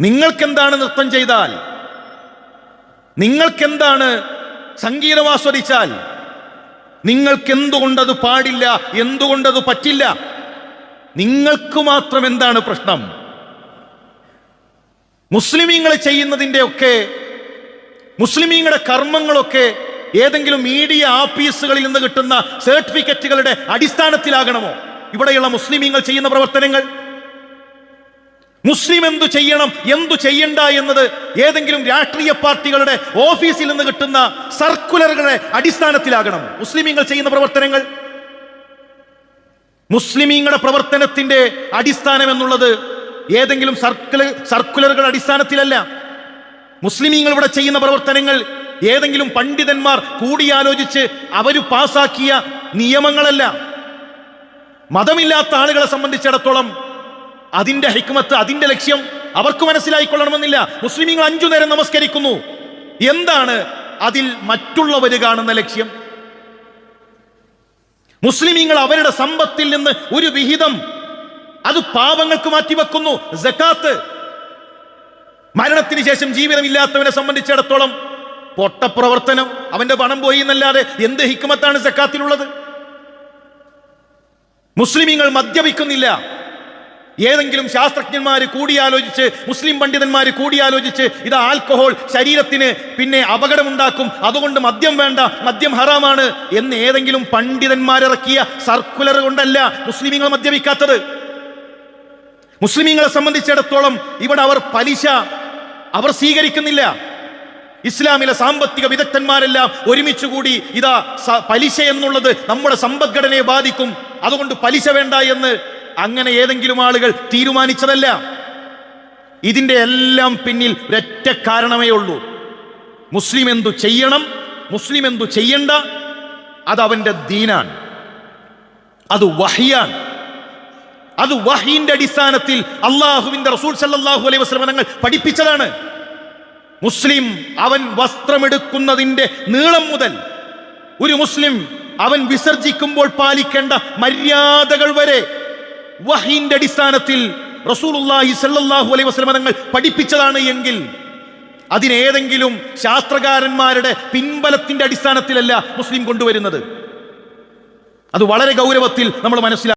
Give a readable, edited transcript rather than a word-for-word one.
നിങ്ങൾക്കെന്താണ് നൃത്തം ചെയ്താൽ? നിങ്ങൾക്കെന്താണ് സംഗീതം ആസ്വദിച്ചാൽ? നിങ്ങൾക്കെന്തുകൊണ്ടത് പാടില്ല? എന്തുകൊണ്ടത് പറ്റില്ല? നിങ്ങൾക്ക് മാത്രം എന്താണ് പ്രശ്നം? മുസ്ലിമീങ്ങൾ ചെയ്യുന്നതിൻ്റെ ഒക്കെ, മുസ്ലിമീങ്ങളുടെ കർമ്മങ്ങളൊക്കെ ഏതെങ്കിലും മീഡിയ ആഫീസുകളിൽ നിന്ന് കിട്ടുന്ന സർട്ടിഫിക്കറ്റുകളുടെ അടിസ്ഥാനത്തിലാകണമോ ഇവിടെയുള്ള മുസ്ലിമീങ്ങൾ ചെയ്യുന്ന പ്രവർത്തനങ്ങൾ? മുസ്ലിം എന്തു ചെയ്യണം എന്തു ചെയ്യണ്ട എന്നത് ഏതെങ്കിലും രാഷ്ട്രീയ പാർട്ടികളുടെ ഓഫീസിൽ നിന്ന് കിട്ടുന്ന സർക്കുലറുകളുടെ അടിസ്ഥാനത്തിലാകണം മുസ്ലിമീങ്ങൾ ചെയ്യുന്ന പ്രവർത്തനങ്ങൾ. മുസ്ലിമീങ്ങളുടെ പ്രവർത്തനത്തിന്റെ അടിസ്ഥാനം എന്നുള്ളത് ഏതെങ്കിലും സർക്കുലറുകളുടെ അടിസ്ഥാനത്തിലല്ല. മുസ്ലിമീങ്ങൾ ഇവിടെ ചെയ്യുന്ന പ്രവർത്തനങ്ങൾ ഏതെങ്കിലും പണ്ഡിതന്മാർ കൂടിയാലോചിച്ച് അവർ പാസാക്കിയ നിയമങ്ങളല്ല. മതമില്ലാത്ത ആളുകളെ സംബന്ധിച്ചിടത്തോളം അതിന്റെ ഹിക്മത്ത്, അതിന്റെ ലക്ഷ്യം അവർക്ക് മനസ്സിലായിക്കൊള്ളണമെന്നില്ല. മുസ്ലിമീങ്ങൾ 5 നേരം നമസ്കരിക്കുന്നു, എന്താണ് അതിൽ മറ്റുള്ളവർ കാണുന്ന ലക്ഷ്യം? മുസ്ലിമീങ്ങൾ അവരുടെ സമ്പത്തിൽ നിന്ന് ഒരു വിഹിതം അത് പാവങ്ങൾക്ക് മാറ്റിവെക്കുന്നു. സക്കാത്ത്. മരണത്തിന് ശേഷം ജീവിതമില്ലാത്തവനെ സംബന്ധിച്ചിടത്തോളം പൊട്ടപ്രവർത്തനം, അവന്റെ പണം പോയി എന്നല്ലാതെ എന്ത് ഹിക്മത്താണ് സക്കാത്തിലുള്ളത്? മുസ്ലിമീങ്ങൾ മദ്യപിക്കുന്നില്ല. ഏതെങ്കിലും ശാസ്ത്രജ്ഞന്മാർ കൂടിയാലോചിച്ച്, മുസ്ലിം പണ്ഡിതന്മാർ കൂടിയാലോചിച്ച് ഇത് ആൽക്കഹോൾ ശരീരത്തിന് പിന്നെ അപകടമുണ്ടാക്കും, അതുകൊണ്ട് മദ്യം വേണ്ട, മദ്യം ഹറാമാണ് എന്ന് ഏതെങ്കിലും പണ്ഡിതന്മാരിറക്കിയ സർക്കുലർ കൊണ്ടല്ല മുസ്ലിമീങ്ങൾ മദ്യപിക്കാത്തത്. മുസ്ലിമീങ്ങളെ സംബന്ധിച്ചിടത്തോളം ഇവിടെ അവർ പലിശ അവർ സ്വീകരിക്കുന്നില്ല. ഇസ്ലാമിലെ സാമ്പത്തിക വിദഗ്ധന്മാരെല്ലാം ഒരുമിച്ചുകൂടി ഇതാ പലിശ എന്നുള്ളത് നമ്മുടെ സമ്പദ്ഘടനയെ ബാധിക്കും, അതുകൊണ്ട് പലിശ വേണ്ട എന്ന് അങ്ങനെ ഏതെങ്കിലും ആളുകൾ തീരുമാനിച്ചതല്ല. ഇതിന്റെ എല്ലാം പിന്നിൽ ഒരൊറ്റ കാരണമേ ഉള്ളൂ. മുസ്ലിം എന്തു ചെയ്യണം, മുസ്ലിം എന്തു ചെയ്യണ്ട, അത് അവന്റെ ദീനാണ്, അത് വഹിയാണ്. അത് വഹീന്റെ അടിസ്ഥാനത്തിൽ അള്ളാഹുവിന്റെ റസൂൽ സല്ലല്ലാഹു അലൈഹി വസല്ലം തങ്ങൾ പഠിപ്പിച്ചതാണ്. മുസ്ലിം അവൻ വസ്ത്രമെടുക്കുന്നതിന്റെ നീളം മുതൽ ഒരു മുസ്ലിം അവൻ വിസർജിക്കുമ്പോൾ പാലിക്കേണ്ട മര്യാദകൾ വരെ വഹീന്റെ അടിസ്ഥാനത്തിൽ റസൂലുള്ളാഹി സ്വല്ലല്ലാഹു അലൈഹി വസല്ലം തങ്ങൾ പഠിപ്പിച്ചതാണ് എങ്കിൽ അതിനേതെങ്കിലും ശാസ്ത്രകാരന്മാരുടെ പിൻബലത്തിന്റെ അടിസ്ഥാനത്തിലല്ല മുസ്ലിം കൊണ്ടുവരുന്നത്. അത് വളരെ ഗൗരവത്തിൽ നമ്മൾ മനസ്സിലാക്കണം.